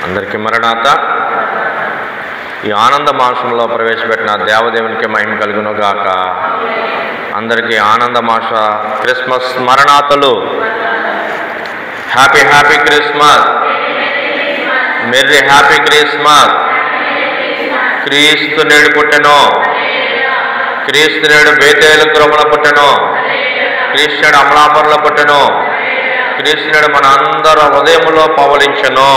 అందరికీ మరణాత. ఈ ఆనంద మాసంలో ప్రవేశపెట్టిన దేవదేవునికి మహిమ కలుగును గాక. అందరికీ ఆనంద మాస క్రిస్మస్ మరణాతలు. Happy happy Christmas, merry happy Christmas. క్రీస్తు నేడు పుట్టెను, క్రీస్తు నేడు బేతేలు గ్రహమున పుట్టెను, క్రీస్తు నేడు అమలాపురంలో పుట్టెను, క్రీస్తు నేడు మన అందరి హృదయములో పవలించెను.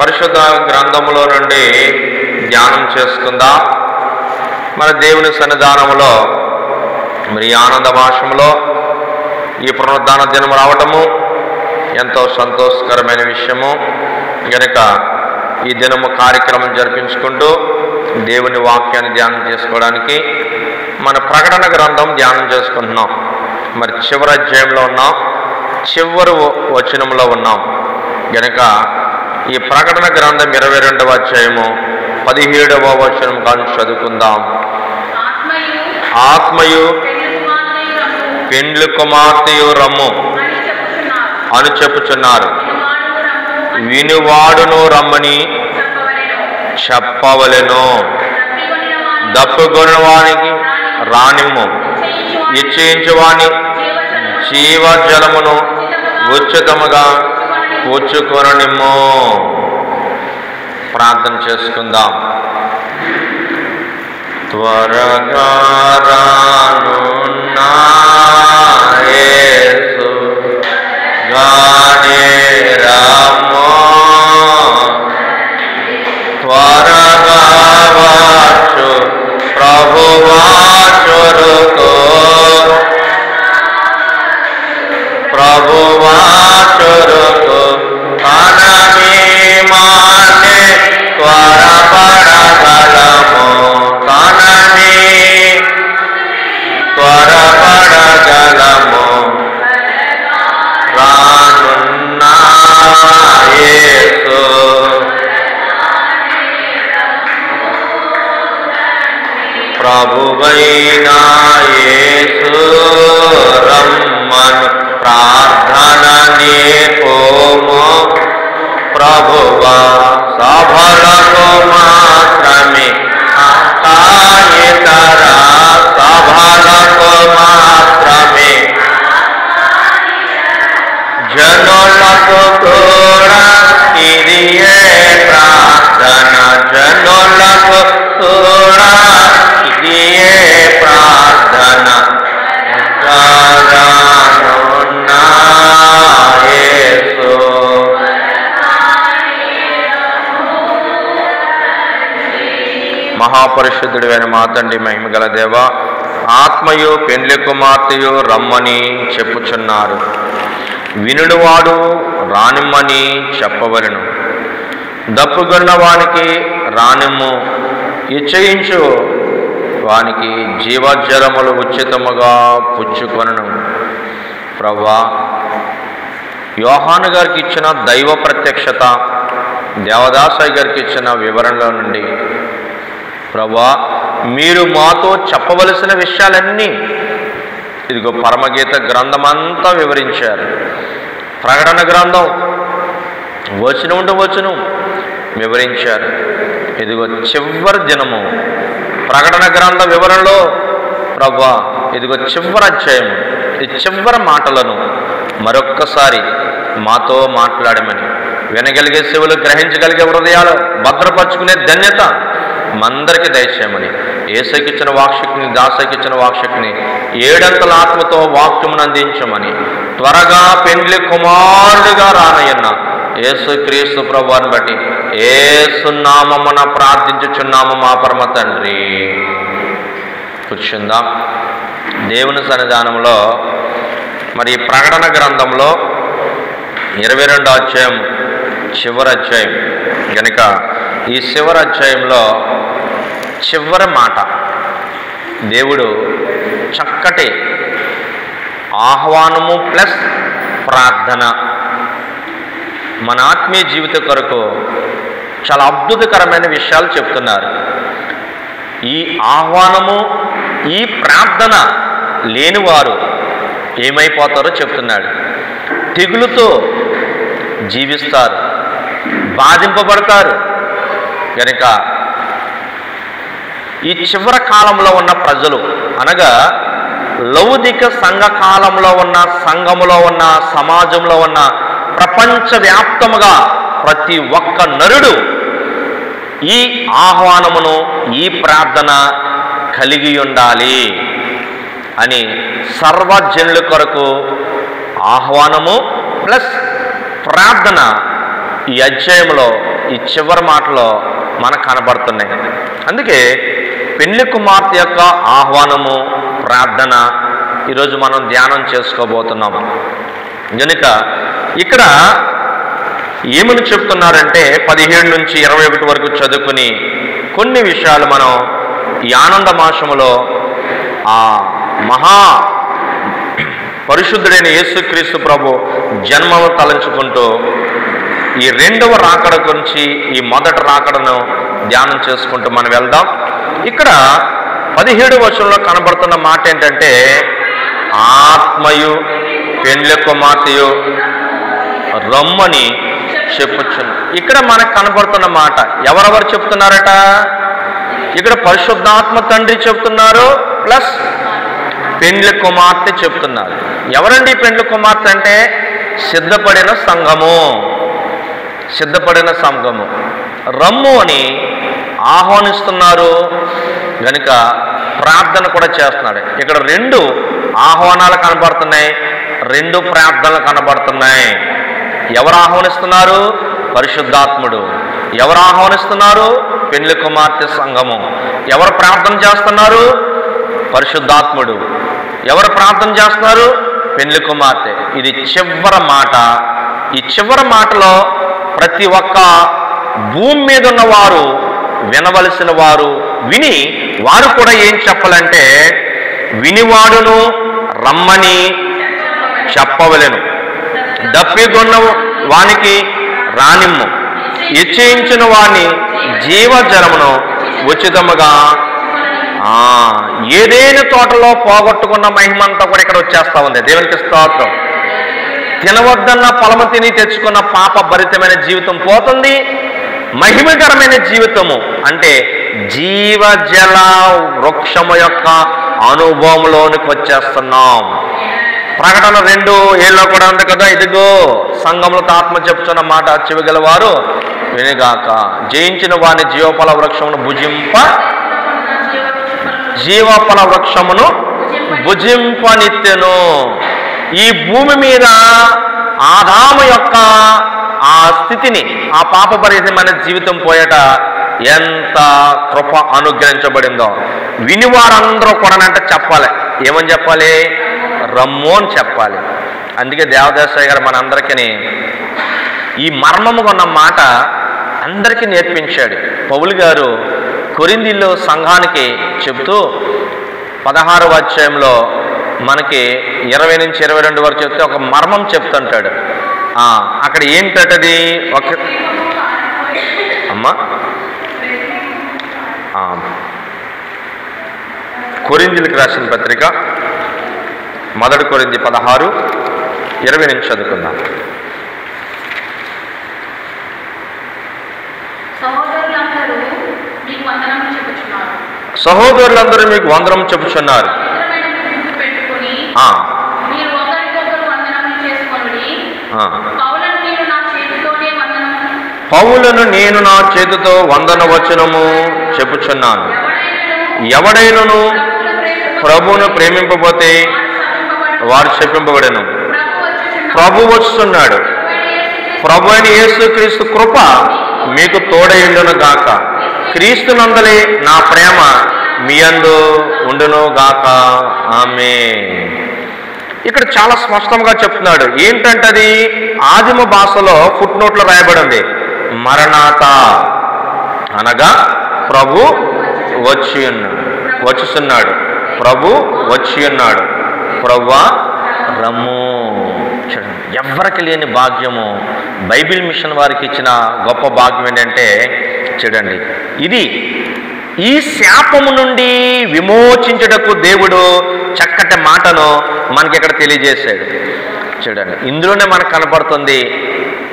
పరిశుద్ధ గ్రంథములో నుండి ధ్యానం చేసుకుందాం. మన దేవుని సన్నిధానములో మరి ఆనంద భాషములో ఈ పునరుద్ధాన దినం రావటము ఎంతో సంతోషకరమైన విషయము. కనుక ఈ దినము కార్యక్రమం జరిపించుకుంటూ దేవుని వాక్యాన్ని ధ్యానం చేసుకోవడానికి మన ప్రకటన గ్రంథం ధ్యానం చేసుకుంటున్నాం. మరి చివరి అధ్యాయంలో ఉన్నాం, చివరి వచనంలో ఉన్నాం. కనుక ఈ ప్రకటన గ్రంథం 22వ అధ్యాయము 17వ వచనం కానీ చదువుకుందాం. ఆత్మయు పెండ్లి కుమార్తెయు రమ్ము అని చెప్పుచున్నారు, వినువాడును రమ్మని చెప్పవలెను. దప్పుకొనివానికి రానిమ్ము, ఇచ్చేయించువాని జీవజలమును ఉచితముగా పుచ్చుకొననిమ్ము. ప్రార్థన చేసుకుందాం. త్వరగా రానున్న యేసు గానే రమ్ము, త్వరగా వచ్చు ప్రభువా చురుకు, ప్రభువా చురుకు కనమీమానే త్వరపడగలము, కనమీ త్వరపడగలము. రానున్న యేసు ప్రభువైన యేసు రమ్మను ప్రార్థన నేర్పుము. ప్రభువా సభలకు మాత్రమే, ఇతర సభలకు మాత్రమే, జనులకు కూడా ఇదియే ప్రార్థన, జనులకు కూడా ఇదియే ప్రార్థన. రానున్న యేసు మహాపరిశుద్ధుడైన మా తండ్రి, మహిమగల దేవ, ఆత్మయు పెండ్లి కుమార్తెయు రమ్మని చెప్పుచున్నారు, వినుడువాడు రానిమ్మని చెప్పవలెను. దప్పుగొన్న వానికి రానిమ్ము, ఇచ్చయించు వానికి జీవజలములు ఉచితముగా పుచ్చుకొనను. ప్రభువా, యోహాను గారికి ఇచ్చిన దైవ ప్రత్యక్షత, దేవదాసయ్య గారికి ఇచ్చిన వివరణలో నుండి ప్రభువా మీరు మాతో చెప్పవలసిన విషయాలన్నీ ఇదిగో పరమగీత గ్రంథం అంతా వివరించారు. ప్రకటన గ్రంథం వచనం వివరించారు. ఇదిగో చివరి దినము ప్రకటన గ్రంథ వివరణలో ప్రభువా ఇదిగో చివరి అధ్యాయము, ఈ చివరి మాటలను మరొక్కసారి మాతో మాట్లాడమని, వినగలిగే చెవులు, గ్రహించగలిగే హృదయాలు భద్రపరుచుకునే ధన్యత మందరికి దయచేయమని, యేసుకిచ్చిన వాక్శక్తిని, దాసకిచ్చిన వాక్శక్తిని ఏడంతల ఆత్మతో వాక్యమును అందించమని, త్వరగా పెండ్లి కుమారుడిగా రానయ్యన్న యేసు క్రీస్తు ప్రభువుని బట్టి యేసు నామమున ప్రార్థించుచున్నాము మా పరమ తండ్రి. కూర్చుందాం. దేవుని సన్నిధానంలో మరి ప్రకటన గ్రంథంలో 22వ అధ్యాయం చివరి అధ్యాయం. కనుక ఈ చివరి అధ్యాయంలో చివరి మాట దేవుడు చక్కటి ఆహ్వానము ప్లస్ ప్రార్థన మన ఆత్మీయ జీవిత కొరకు చాలా అద్భుతకరమైన విషయాలు చెప్తున్నారు. ఈ ఆహ్వానము, ఈ ప్రార్థన లేనివారు ఏమైపోతారో చెప్తున్నాడు. తెగులుతో జీవిస్తారు, బాధింపబడతారు. కనుక ఈ చివరి కాలంలో ఉన్న ప్రజలు అనగా లౌకిక సంఘ కాలంలో ఉన్న, సంఘములో ఉన్న, సమాజంలో ఉన్న, ప్రపంచవ్యాప్తముగా ప్రతి ఒక్క నరుడు ఈ ఆహ్వానమును, ఈ ప్రార్థన కలిగి ఉండాలి అని సర్వజనుల కొరకు ఆహ్వానము ప్లస్ ప్రార్థన ఈ అధ్యాయంలో ఈ చివరి మాటలో మనకు కనబడుతున్నాయి. అందుకే పెళ్లి కుమార్తె యొక్క ఆహ్వానము, ప్రార్థన ఈరోజు మనం ధ్యానం చేసుకోబోతున్నాము. కనుక ఇక్కడ ఏమని చెప్తున్నారంటే 17 నుంచి 21 వరకు చదువుకుని కొన్ని విషయాలు మనం ఈ ఆనంద మాసములో ఆ మహా పరిశుద్ధుడైన యేసుక్రీస్తు ప్రభు జన్మను తలంచుకుంటూ ఈ రెండవ రాకడ గురించి, ఈ మొదటి రాకడను ధ్యానం చేసుకుంటూ మనం వెళ్దాం. ఇక్కడ 17వ వచనంలో కనబడుతున్న మాట ఏంటంటే ఆత్మయు పెండ్లి కుమార్తెయు రమ్మని చెప్పుచును. ఇక్కడ మనకు కనబడుతున్న మాట ఎవరెవరు చెప్తున్నారట? ఇక్కడ పరిశుద్ధాత్మ తండ్రి చెప్తున్నారు, ప్లస్ పెండ్లి కుమార్తె చెప్తున్నారు. ఎవరండి పెండ్లి కుమార్తె అంటే? సిద్ధపడిన సంఘము, సిద్ధపడిన సంఘము రమ్ము అని ఆహ్వానిస్తున్నారు. కనుక ప్రార్థన కూడా చేస్తున్నాడు. ఇక్కడ 2 ఆహ్వానాలు కనబడుతున్నాయి, 2 ప్రార్థనలు కనబడుతున్నాయి. ఎవరు ఆహ్వానిస్తున్నారు? పరిశుద్ధాత్ముడు. ఎవరు ఆహ్వానిస్తున్నారు? పెండ్లి కుమార్తె సంఘము. ఎవరు ప్రార్థన చేస్తున్నారు? పరిశుద్ధాత్ముడు. ఎవరు ప్రార్థన చేస్తున్నారు? పెండ్లి కుమార్తె. ఇది చివరి మాట. ఈ చివరి మాటలో ప్రతి ఒక్క భూమి మీద ఉన్నవారు వినవలసిన వారు విని వారు కూడా ఏం చెప్పాలంటే వినివాడును రమ్మని చెప్పవలెను, దప్పిగొన్న వానికి రానిమ్ము, ఇచ్చేయించిన వాని జీవజలమును ఉచితముగా. ఏదైనా తోటలో పోగొట్టుకున్న మహిమంతా కూడా ఇక్కడ వచ్చేస్తా ఉంది. దేవునికి స్తోత్రం. తినవద్దన్న ఫలము తిని తెచ్చుకున్న పాప భరితమైన జీవితం పోతుంది. మహిమకరమైన జీవితము అంటే జీవజల వృక్షము యొక్క అనుభవంలోనికి వచ్చేస్తున్నాం. ప్రకటన 2:7 కూడా ఉంది కదా, ఇదిగో సంఘములతో ఆత్మ చెప్తున్న మాట చెవిగల వారు వినిగాక, జయించిన వాని జీవఫల వృక్షమును జీవఫల వృక్షమును భుజింపనిత్తెను. ఈ భూమి మీద ఆదాము యొక్క ఆ స్థితిని, ఆ పాపభరితమైన జీవితం పోయేట ఎంత కృప అనుగ్రహించబడిందో వినివారందరూ కూడా చెప్పాలి. ఏమని చెప్పాలి? రమ్ము అని చెప్పాలి. అందుకే దేవదాసయ్య గారు మనందరికీ ఈ మర్మముగా ఉన్న మాట అందరికీ నేర్పించాడు. పౌలు గారు కొరింథీయులో సంఘానికి చెప్తూ 16వ అధ్యాయంలో మనకి 20 నుంచి 22 వరకు చెప్తే ఒక మర్మం చెప్తుంటాడు. అక్కడ ఏంటది? ఒక అమ్మా కొరింథీయులకు రాసిన పత్రిక 1 కొరింథీ 16:20 నుంచి చదువుకుందాం. సహోదరులందరూ మీకు వందనం చెప్పుచున్నారు. పౌలను నేను నా చేతితో వందన వచనము చెప్పుచున్నాను. ఎవడైనను ప్రభువును ప్రేమింపబోతే వారు చెప్పింపబడెను. ప్రభు వస్తున్నాడు. ప్రభు అయిన యేసుక్రీస్తు కృప మీకు తోడయుండును గాక. క్రీస్తునందలి నా ప్రేమ మీ యందు ఉండును గాక. ఆమేన్. ఇక్కడ చాలా స్పష్టంగా చెప్తున్నాడు. ఏంటంటది? ఆదిమ భాషలో ఫుట్ నోట్లో రాయబడింది మరణాత అనగా ప్రభు వచ్చుచున్నాడు. ప్రభు వచ్చి ఉన్నాడు. ప్రభువా రమ్ము. చూడండి, ఎవరికి లేని భాగ్యము బైబిల్ మిషన్ వారికి ఇచ్చిన గొప్ప భాగ్యం ఏంటంటే, చూడండి, ఇది ఈ శాపము నుండి విమోచించుటకు దేవుడు చక్కటి మాటను మనకి ఇక్కడ తెలియజేశాడు. చూడండి, ఇందులోనే మనకు కనపడుతుంది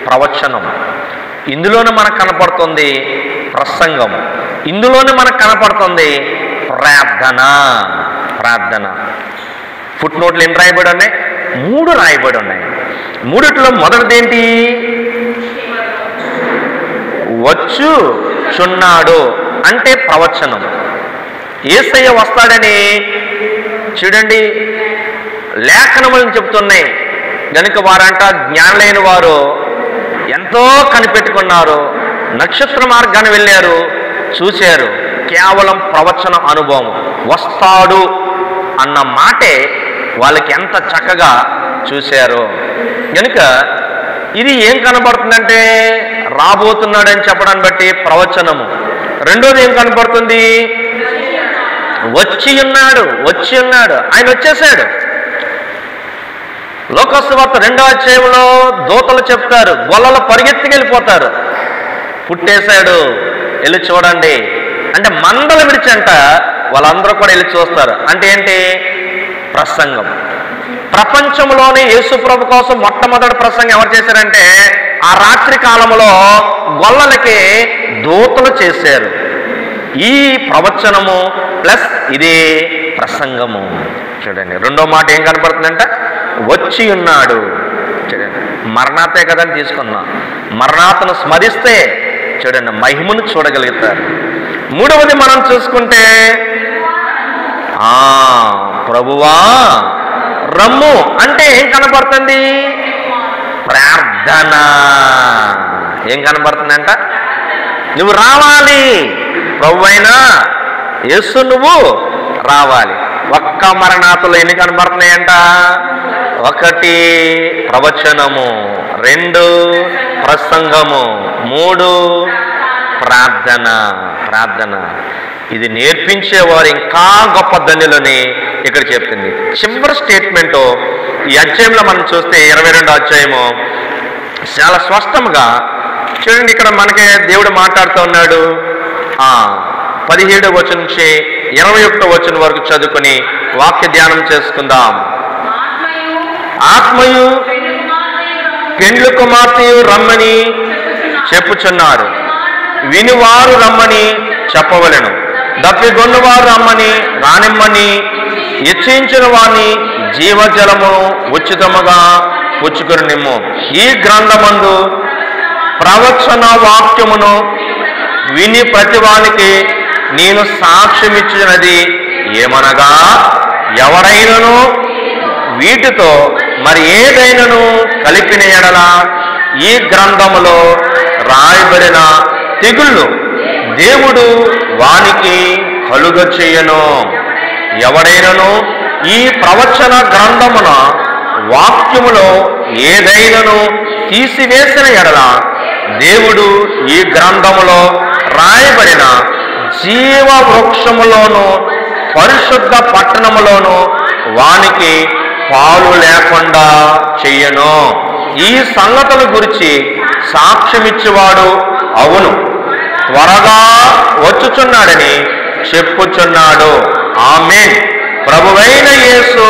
ప్రవచనం, ఇందులోనే మనకు కనపడుతుంది ప్రసంగం, ఇందులోనే మనకు కనపడుతుంది ప్రార్థన. ప్రార్థన ఫుట్ నోట్లు ఎన్ని రాయబడి ఉన్నాయి? 3 రాయబడి ఉన్నాయి. 3లో మొదటిది ఏంటి? వచ్చుచున్నాడు అంటే ప్రవచనం. యేసయ్య వస్తాడని చూడండి లేఖనములను చెప్తున్నాయి. కనుక వారంట జ్ఞానులైన వారు ఎంతో కనిపెట్టుకున్నారు, నక్షత్ర మార్గాన్ని వెళ్ళారు, చూశారు. కేవలం ప్రవచన అనుభవం. వస్తాడు అన్న మాటే వాళ్ళకి ఎంత చక్కగా చూశారు. కనుక ఇది ఏం కనబడుతుందంటే రాబోతున్నాడని చెప్పడాన్ని బట్టి ప్రవచనము. రెండోది ఏం కనబడుతుంది? వచ్చి ఉన్నాడు. వచ్చి ఉన్నాడు, ఆయన వచ్చేసాడు. లోకసువార్త 2వ అధ్యాయంలో దూతలు చెప్తారు, గొల్లలు పరిగెత్తికెళ్ళిపోతారు, పుట్టేశాడు వెళ్ళి చూడండి అంటే మందలు విడిచంట వాళ్ళందరూ కూడా వెళ్ళి చూస్తారు. అంటే ఏంటి? ప్రసంగం. ప్రపంచంలోనే యేసుప్రభు కోసం మొట్టమొదటి ప్రసంగం ఎవరు చేశారంటే ఆ రాత్రి కాలంలో గొల్లలకి దూతలు చేశారు. ఈ ప్రవచనము ప్లస్ ఇదే ప్రసంగము. చూడండి రెండో మాట ఏం కనపడుతుందంట? వచ్చి ఉన్నాడు. చూడండి మరణాతే కదని తీసుకున్నాం. మరణాతను స్మరిస్తే చూడండి మహిమను చూడగలుగుతారు. మూడవది మనం చూసుకుంటే ప్రభువా రమ్ము అంటే ఏం కనబడుతుంది? ప్రార్థన. ఏం కనబడుతుందంట? నువ్వు రావాలి, ప్రభువైనా యేసు నువ్వు రావాలి. ఒక్క మరణాతులు ఎన్ని కనబడుతున్నాయంట? 1 ప్రవచనము, 2 ప్రసంగము, 3 ప్రార్థన. ప్రార్థన ఇది నేర్పించేవారు ఇంకా గొప్ప ధన్యులని ఇక్కడ చెప్తుంది. చివరి స్టేట్మెంటు ఈ అధ్యాయంలో మనం చూస్తే 22వ అధ్యాయము చాలా స్పష్టంగా చూడండి. ఇక్కడ మనకి దేవుడు మాట్లాడుతూ ఉన్నాడు. 17వ వచనం నుంచి 21వ వచనం వరకు చదువుకొని వాక్య ధ్యానం చేసుకుందాం. ఆత్మయు పెండ్లి కుమార్తెయు రమ్మని చెప్పుచున్నారు, వినివారు రమ్మని చెప్పవలెను, దప్పిగొన్నవారు రమ్మని రానిమ్మని, ఇచ్చించిన వారిని జీవజలము ఉచితముగా పుచ్చుకొని నిమ్ము. ఈ గ్రంథమందు ప్రవచన వాక్యమును విని ప్రతివానికి నేను సాక్ష్యమిచ్చినది ఏమనగా, ఎవరైనను వీటితో మరి ఏదైనాను కలిపిన ఎడల ఈ గ్రంథములో రాయబడిన తెగుళ్ళు దేవుడు వానికి కలుగ చేయను. ఎవడైనను ఈ ప్రవచన గ్రంథమున వాక్యములో ఏదైనాను తీసివేసిన ఎడల దేవుడు ఈ గ్రంథములో రాయబడిన జీవ వృక్షములోను పరిశుద్ధ పట్టణములోను వానికి పాలు లేకుండా చెయ్యను. ఈ సంగతుల గురించి సాక్ష్యమిచ్చేవాడు అవును, త్వరగా వచ్చుచున్నాడని చెప్పుచున్నాడు. ఆమేన్. ప్రభువైన యేసు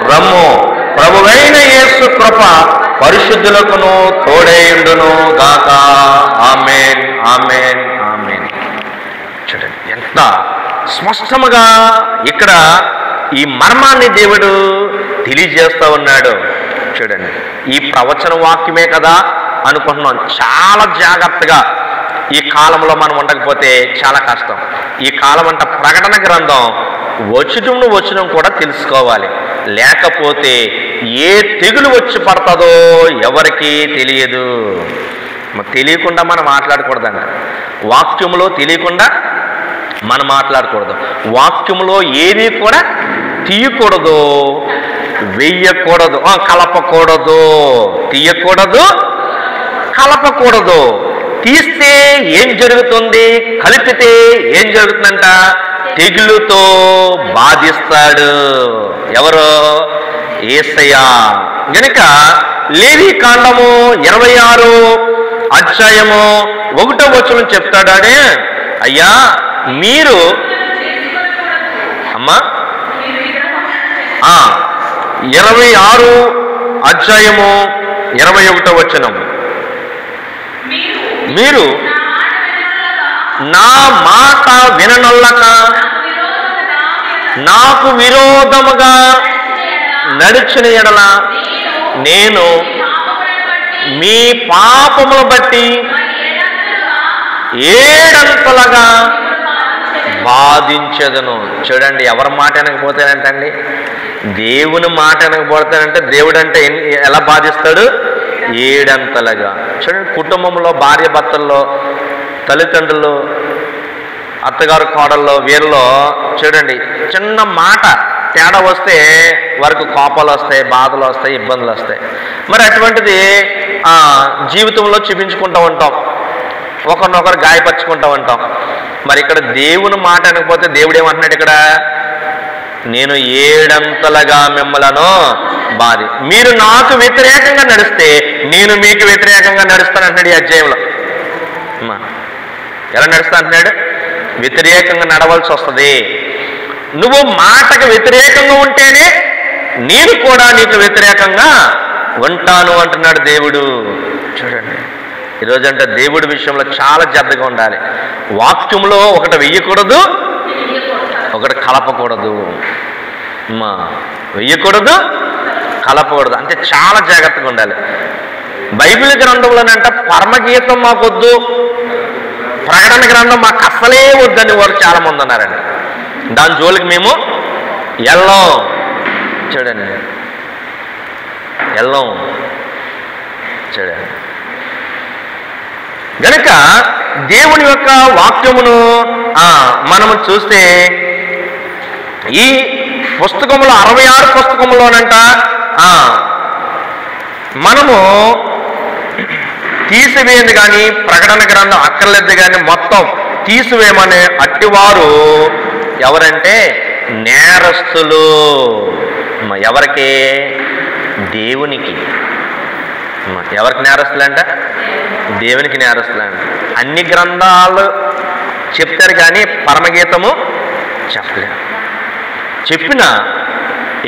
రమ్ము. ప్రభువైన యేసు కృప పరిశుద్ధులకును తోడేయుండును గాక. ఆమేన్, ఆమేన్, ఆమేన్. చూడండి ఎంత స్పష్టముగా ఇక్కడ ఈ మర్మాన్ని దేవుడు తెలియజేస్తూ ఉన్నాడు. చూడండి ఈ ప్రవచన వాక్యమే కదా అనుకుంటున్నాం. చాలా జాగ్రత్తగా ఈ కాలంలో మనం ఉండకపోతే చాలా కష్టం. ఈ కాలం అంట ప్రకటన గ్రంథం వచనం కూడా తెలుసుకోవాలి. లేకపోతే ఏ తెగులు వచ్చి పడుతుందో ఎవరికీ తెలియదు. తెలియకుండా మనం మాట్లాడకూడదంట. వాక్యంలో తెలియకుండా మనం మాట్లాడకూడదు. వాక్యంలో ఏది కూడా తీయకూడదు, వెయ్యకూడదు, కలపకూడదు. తీయకూడదు, కలపకూడదు. తీస్తే ఏం జరుగుతుంది? కలిపితే ఏం జరుగుతుందంట? తెగులుతో బాధిస్తాడు. ఎవరో? యేసయ్య. గనుక లేవి కాండము 26 అధ్యాయము 1వ వచనం చెప్తాడే, అయ్యా మీరు అమ్మా 26 అధ్యాయము 21వ వచనం మీరు నా మాట విననొల్లక నాకు విరోధముగా నడిచిన ఎడల నేను మీ పాపమును బట్టి ఏడంతలుగా బాధించదను. చూడండి, ఎవరి మాట వినకపోతేనంటండి, దేవుని మాట వినకపోతేనంటే దేవుడు అంటే ఎలా బాధిస్తాడు? ఏడంతలుగా. చూడండి, కుటుంబంలో భార్య భర్తల్లో, తల్లిదండ్రులు, అత్తగారు కోడల్లో, వీరిలో చూడండి చిన్న మాట తేడా వస్తే వారికి కోపాలు వస్తాయి, బాధలు వస్తాయి, ఇబ్బందులు వస్తాయి. మరి అటువంటిది జీవితంలో చూపించుకుంటూ ఉంటాం, ఒకరినొకరు గాయపరుచుకుంటూ ఉంటాం. మరి ఇక్కడ దేవుని మాట అనకపోతే దేవుడు ఏమంటున్నాడు? ఇక్కడ నేను ఏడంతలుగా మిమ్మలను బాధి, మీరు నాకు వ్యతిరేకంగా నడిస్తే నేను మీకు వ్యతిరేకంగా నడుస్తాను అంటున్నాడు ఈ అధ్యాయంలో. ఎలా నడుస్తా అంటున్నాడు? వ్యతిరేకంగా నడవలసి వస్తుంది. నువ్వు మాటకు వ్యతిరేకంగా ఉంటేనే నేను కూడా నీకు వ్యతిరేకంగా ఉంటాను అంటున్నాడు దేవుడు. చూడండి, ఈరోజంటే దేవుడి విషయంలో చాలా శ్రద్ధగా ఉండాలి. వాక్యంలో ఒకటి వెయ్యకూడదు, ఒకటి కలపకూడదు. వెయ్యకూడదు, కలపకూడదు, అంటే చాలా జాగ్రత్తగా ఉండాలి. బైబిల్ గ్రంథంలోనంట పరమగీతం మాకొద్దు, ప్రకటన గ్రంథం మాకు అస్సలే వద్దని వారు చాలామంది ఉన్నారండి. దాని జోలికి మేము వెళ్ళాం. చూడండి, వెళ్ళాం. చూడండి, గనుక దేవుని యొక్క వాక్యమును మనము చూస్తే ఈ పుస్తకంలో 66 పుస్తకంలోనంట మనము తీసివేయండి కానీ ప్రకటన గ్రంథం అక్కర్లేదు కానీ మొత్తం తీసివేయమనే అట్టివారు ఎవరంటే నేరస్తులు. ఎవరికి? దేవునికి. ఎవరికి నేరస్తులంట? దేవునికి నేరస్తులంట. అన్ని గ్రంథాలు చెప్తారు కానీ పరమగీతము చెప్పలేరు. చెప్పిన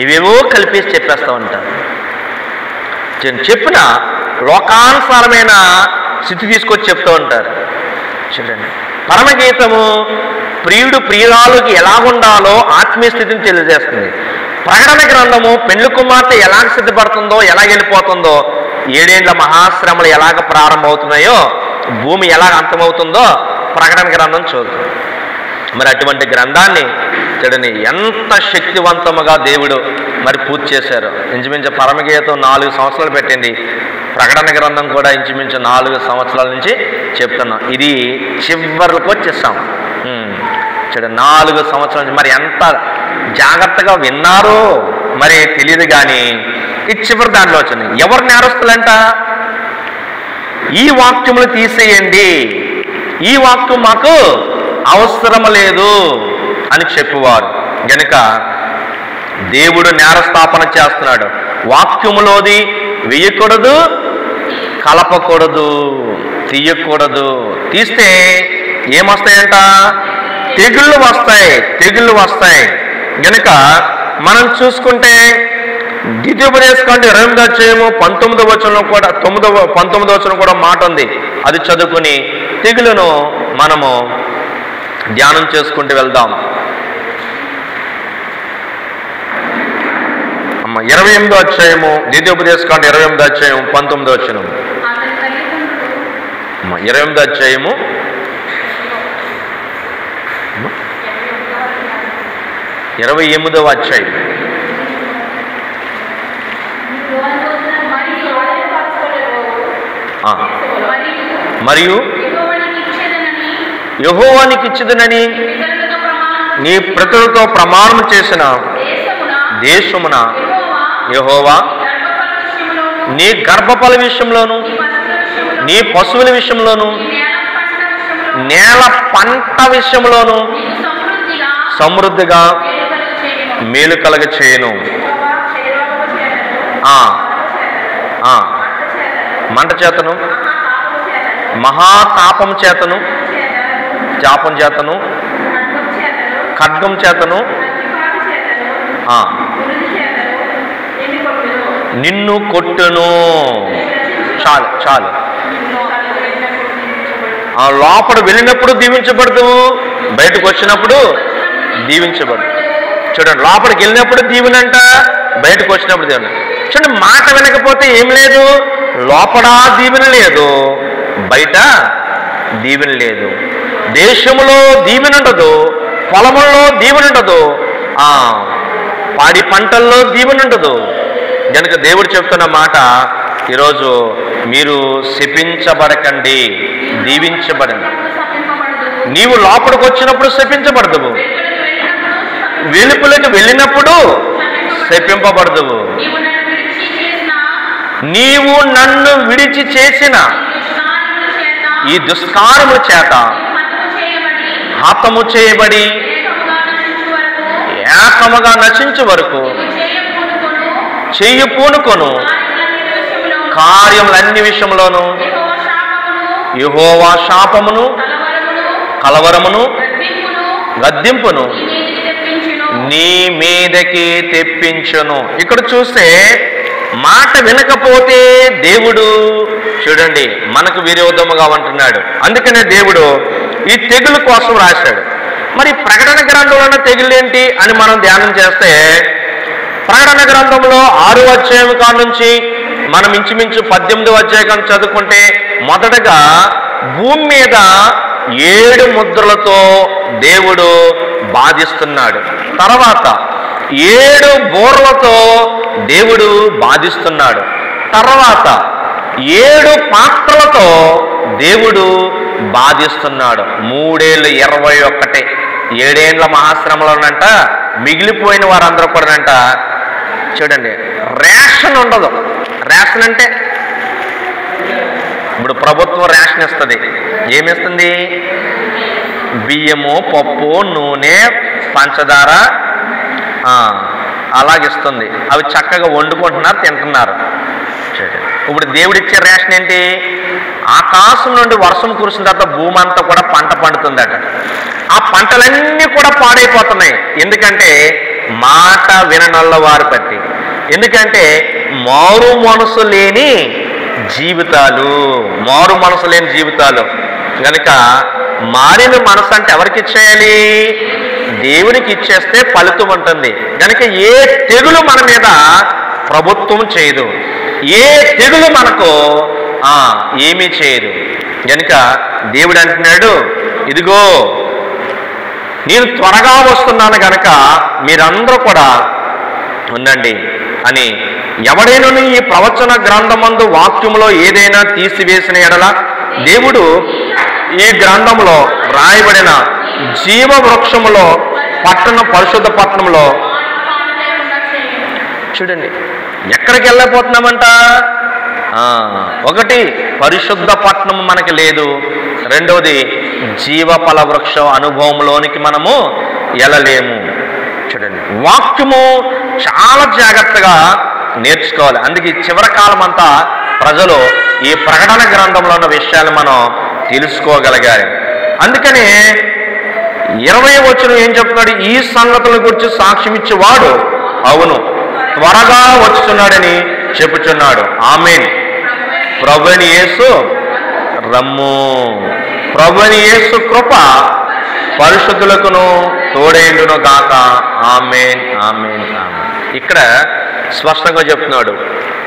ఇవేవో కలిపేసి చెప్పేస్తూ ఉంటారు. చెప్పిన లోకానుసారమైన స్థితి తీసుకొచ్చి చెప్తూ ఉంటారు. చూడండి, పరమగీతము ప్రియుడు ప్రియురాలుకి ఎలాగుండాలో ఆత్మీయ స్థితిని తెలియజేస్తుంది. ప్రకటన గ్రంథము పెళ్లి కుమార్తె ఎలాగ సిద్ధపడుతుందో, ఎలా వెళ్ళిపోతుందో, 7 ఏళ్ల మహాశ్రమలు ఎలాగ ప్రారంభమవుతున్నాయో, భూమి ఎలాగ అంతమవుతుందో ప్రకటన గ్రంథం చూద్దాం. మరి అటువంటి గ్రంథాన్ని చూడండి ఎంత శక్తివంతముగా దేవుడు మరి పూర్తి చేశారు. ఇంచుమించు పరమగీతం 4 సంవత్సరాలు పెట్టింది, ప్రకటన గ్రంథం కూడా ఇంచుమించు 4 సంవత్సరాల నుంచి చెప్తున్నాం. ఇది చివరికి వచ్చేసాం. చూడండి, 4 సంవత్సరాల నుంచి మరి ఎంత జాగ్రత్తగా విన్నారో మరి తెలియదు కానీ ఈ చివరి దాంట్లో వచ్చింది. ఎవరు నేరస్తులంట? ఈ వాక్యములు తీసేయండి, ఈ వాక్యం మాకు అవసరం లేదు అని చెప్పువారు. గనుక దేవుడు నేరస్థాపన చేస్తున్నాడు. వాక్యములోది వేయకూడదు, కలపకూడదు, తీయకూడదు. తీస్తే ఏమొస్తాయంట? తెగుళ్ళు వస్తాయి, తెగుళ్ళు వస్తాయి. గనుక మనం చూసుకుంటే ద్వితీయోపదేశకాండం 28వ అధ్యాయము 19వ వచనంలో కూడా 19వ వచనం కూడా మాట ఉంది. అది చదువుకుని తెగులును మనము ధ్యానం చేసుకుంటూ వెళ్దాం. 28వ అధ్యాయము ద్వితీయోపదేశకాండం 28వ అధ్యాయం 19వ వచనం. 28వ అధ్యాయము 28వ అధ్యాయం. మరియు యెహోవానికి ఇచ్చేదనని నీ పితరులతో ప్రమాణం చేసిన దేశమున యెహోవా నీ గర్భఫల విషయంలోను, నీ పశువుల విషయంలోను, నేల పంట విషయంలోను సమృద్ధిగా మేలు కలగ చేయను. మంట చేతను, మహాతాపం చేతను, జాపం చేతను, ఖడ్గం చేతను నిన్ను కొట్టును. చాలు చాలు. ఆ లోపల వెళ్ళినప్పుడు దీవించబడదు, బయటకు వచ్చినప్పుడు దీవించబడదు. చూడండి, లోపలికి వెళ్ళినప్పుడు దీవెనంట, బయటకు వచ్చినప్పుడు దీవెన. చూడండి, మాట వినకపోతే ఏం లేదు, లోపల దీవెన లేదు, బయట దీవెన లేదు. దేశంలో దీవెన ఉండదు, పొలంలో దీవెన ఉండదు, పాడి పంటల్లో దీవెన ఉండదు. కనుక దేవుడు చెప్తున్న మాట ఈరోజు, మీరు శపించబడకండి, దీవించబడండి. నీవు లోపలికి వచ్చినప్పుడు శపించబడదువు, వెలుపులకు వెళ్ళినప్పుడు శపింపబడదువు. నీవు నన్ను విడిచి చేసిన ఈ దుష్కారముల చేత హతము చేయబడి ఏకముగా నశించు వరకు చెయ్యి పూనుకొను కార్యములన్ని విషయంలోను యెహోవా శాపమును, కలవరమును, గద్దింపును నీ మీదకి తెప్పించును. ఇక్కడ చూస్తే మాట వినకపోతే దేవుడు చూడండి మనకు విరోధముగా ఉంటున్నాడు. అందుకనే దేవుడు ఈ తెగులు కోసం రాశాడు. మరి ప్రకటన గ్రంథంలో తెగులు ఏంటి అని మనం ధ్యానం చేస్తే, ప్రకటన గ్రంథంలో 6వ అధ్యాయం కాడ నుంచి మనం ఇంచుమించు 18వ అధ్యాయం చదువుకుంటే, మొదటగా భూమి మీద 7 ముద్రలతో దేవుడు బాధిస్తున్నాడు. తర్వాత 7 బోర్లతో దేవుడు బాధిస్తున్నాడు. తర్వాత 7 పాత్రలతో దేవుడు బాధిస్తున్నాడు. 3 ఏళ్ళు 21 7 ఏళ్ల మహాశ్రమలోనంట మిగిలిపోయిన వారందరూ కూడానంట చూడండి రేషన్ ఉండదు. రేషన్ అంటే ఇప్పుడు ప్రభుత్వం రేషన్ ఇస్తుంది. ఏమిస్తుంది? బియ్యము, పప్పు, నూనె, పంచదార అలాగిస్తుంది. అవి చక్కగా వండుకుంటున్నారు, తింటున్నారు. ఇప్పుడు దేవుడిచ్చే రేషన్ ఏంటి? ఆకాశం నుండి వర్షం కురిసిన తర్వాత భూమి అంతా కూడా పంట పండుతుందట. ఆ పంటలన్నీ కూడా పాడైపోతున్నాయి. ఎందుకంటే మాట విననొల్ల వారు బట్టి. ఎందుకంటే మారు మనసు లేని జీవితాలు, మారు మనసు లేని జీవితాలు. కనుక మారిన మనసు అంటే ఎవరికి ఇచ్చేయాలి? దేవునికి ఇచ్చేస్తే ఫలితం ఉంటుంది. కనుక ఏ తెగులు మన మీద ప్రభుత్వం చేయదు, ఏ తెగులు మనకు ఏమీ చేయదు. కనుక దేవుడు అంటున్నాడు, ఇదిగో నేను త్వరగా వస్తున్నాను కనుక మీరందరూ కూడా ఉండండి అని. ఎవడైనా ఈ ప్రవచన గ్రంథమందు వాక్యములో ఏదైనా తీసివేసిన ఎడల దేవుడు ఈ గ్రంథంలో రాయబడిన జీవ వృక్షములో పరిశుద్ధ పట్టణంలో చూడండి ఎక్కడికి వెళ్ళిపోతున్నామంట. ఒకటి పరిశుద్ధ పట్టణం మనకి లేదు, రెండవది జీవఫల వృక్ష అనుభవంలోనికి మనము వెళ్ళలేము. చూడండి వాక్యము చాలా జాగ్రత్తగా నేర్చుకోవాలి. అందుకే చివరి కాలం అంతా ప్రజలు ఈ ప్రకటన గ్రంథంలో ఉన్న విషయాలు మనం తెలుసుకోగలగాలి. అందుకనే 20వ వచనం ఏం చెప్తున్నాడు? ఈ సంగతుల గురించి సాక్ష్యం ఇచ్చేవాడు అవును త్వరగా వచ్చుతున్నాడని చెప్పుచున్నాడు. ఆమేన్. ప్రభువైన యేసు రమ్ము. ప్రభువైన యేసు కృప పరిశుద్ధులకును తోడేండును గాక. ఆమేన్, ఆమేన్, ఆమేన్. ఇక్కడ స్పష్టంగా చెప్తున్నాడు,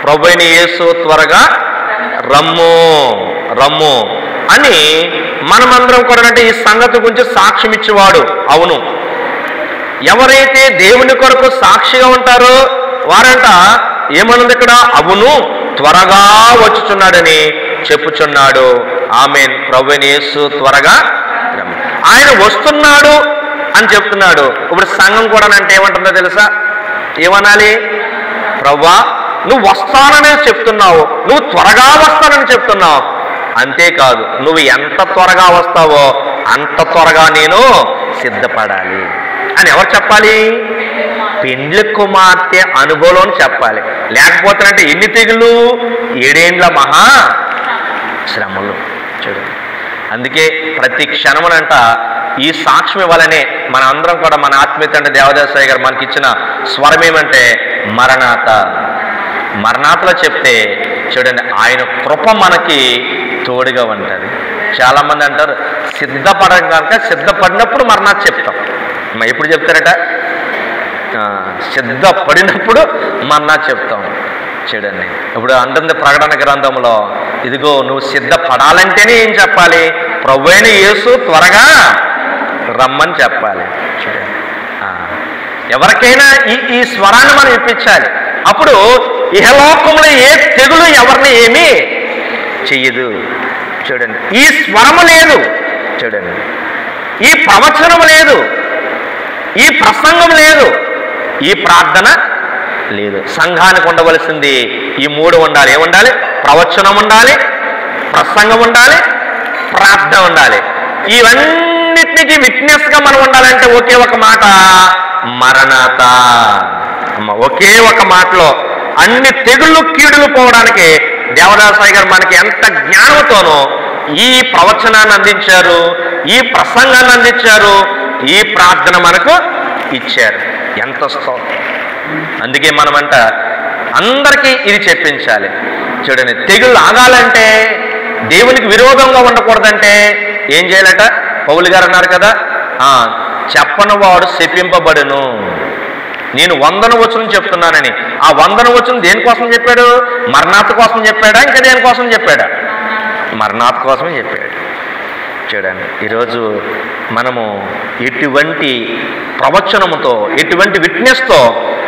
ప్రభువైన యేసు త్వరగా రమ్ము, రమ్ము అని. మనమందరం కూడా అంటే ఈ సంగతి గురించి సాక్ష్యం ఇచ్చేవాడు అవును. ఎవరైతే దేవుని కొరకు సాక్షిగా ఉంటారో వారంట ఏమన్నది ఇక్కడ? అవును త్వరగా వచ్చుచున్నాడని చెప్పుచున్నాడు. ఆమేన్. ప్రభువైన యేసు త్వరగా ఆయన వస్తున్నాడు అని చెప్తున్నాడు. ఇప్పుడు సంఘం కూడా అంటే ఏమంటుందో తెలుసా? ఏమనాలి? ప్రభువా నువ్వు వస్తానని చెప్తున్నావు, నువ్వు త్వరగా వస్తానని చెప్తున్నావు. అంతేకాదు నువ్వు ఎంత త్వరగా వస్తావో అంత త్వరగా నేను సిద్ధపడాలి అని ఎవరు చెప్పాలి? పెండ్లి కుమార్తె అనుభవం చెప్పాలి. లేకపోతే అంటే ఎన్ని తెగులు? 7 ఏండ్ల మహా శ్రమలు. చూడండి అందుకే ప్రతి క్షణమునంట ఈ సాక్ష్యం ఇవ్వాలనే మన అందరం కూడా మన ఆత్మీయ తండ్రి దేవదాసయ్య గారు మనకి ఇచ్చిన స్వరం ఏమంటే మరణాత. మరణాతలో చెప్తే చూడండి ఆయన కృప మనకి తోడుగా ఉంటుంది. చాలామంది అంటారు సిద్ధపడం కనుక సిద్ధపడినప్పుడు మరణాత్ చెప్తాం. ఎప్పుడు చెప్తారట? సిద్ధపడినప్పుడు మరణాత్ చెప్తాం. చూడండి, ఇప్పుడు అంటుంది ప్రకటన గ్రంథంలో, ఇదిగో నువ్వు సిద్ధపడాలంటేనే ఏం చెప్పాలి? ప్రభువైన యేసు త్వరగా రమ్మని చెప్పాలి. చూడండి, ఎవరికైనా ఈ స్వరాన్ని మనం ఇప్పించాలి. అప్పుడు ఇహలోకంలో ఏ తెగులు ఎవరిని ఏమీ చెయ్యదు. చూడండి, ఈ స్వరము లేదు, చూడండి, ఈ ప్రవచనము లేదు, ఈ ప్రసంగం లేదు, ఈ ప్రార్థన లేదు. సంఘానికి ఉండవలసింది ఈ మూడు ఉండాలి. ఏముండాలి? ప్రవచనం ఉండాలి, ప్రసంగం ఉండాలి, ప్రార్థన ఉండాలి. ఇవన్నిటికీ విట్నెస్గా మనం ఉండాలంటే ఒకే ఒక మాట, మరణాత. ఒకే ఒక మాటలో అన్ని తెగుళ్ళు కీడులు పోవడానికి దేవదాసాయి గారు మనకి ఎంత జ్ఞానంతోనో ఈ ప్రవచనాన్ని అందించారు, ఈ ప్రసంగాన్ని అందించారు, ఈ ప్రార్థన మనకు ఇచ్చారు. ఎంత స్తోత్రం. అందుకే మనమంట అందరికీ ఇది చెప్పించాలి. చూడండి, తెగుళ్ళు ఆగాలంటే, దేవునికి విరోధంగా ఉండకూడదంటే ఏం చేయాలట? పౌలు గారు అన్నారు కదా, చెప్పని వాడు శపింపబడును. నేను 100 వచనం చెప్తున్నానని. ఆ 100 వచనం దేనికోసం చెప్పాడు? మరణాత్ కోసం చెప్పాడా? ఇంకా దేనికోసం చెప్పాడా? మరణాత్ కోసమే చెప్పాడు. చూడండి, ఈరోజు మనము ఎటువంటి ప్రవచనముతో, ఎటువంటి విట్నెస్తో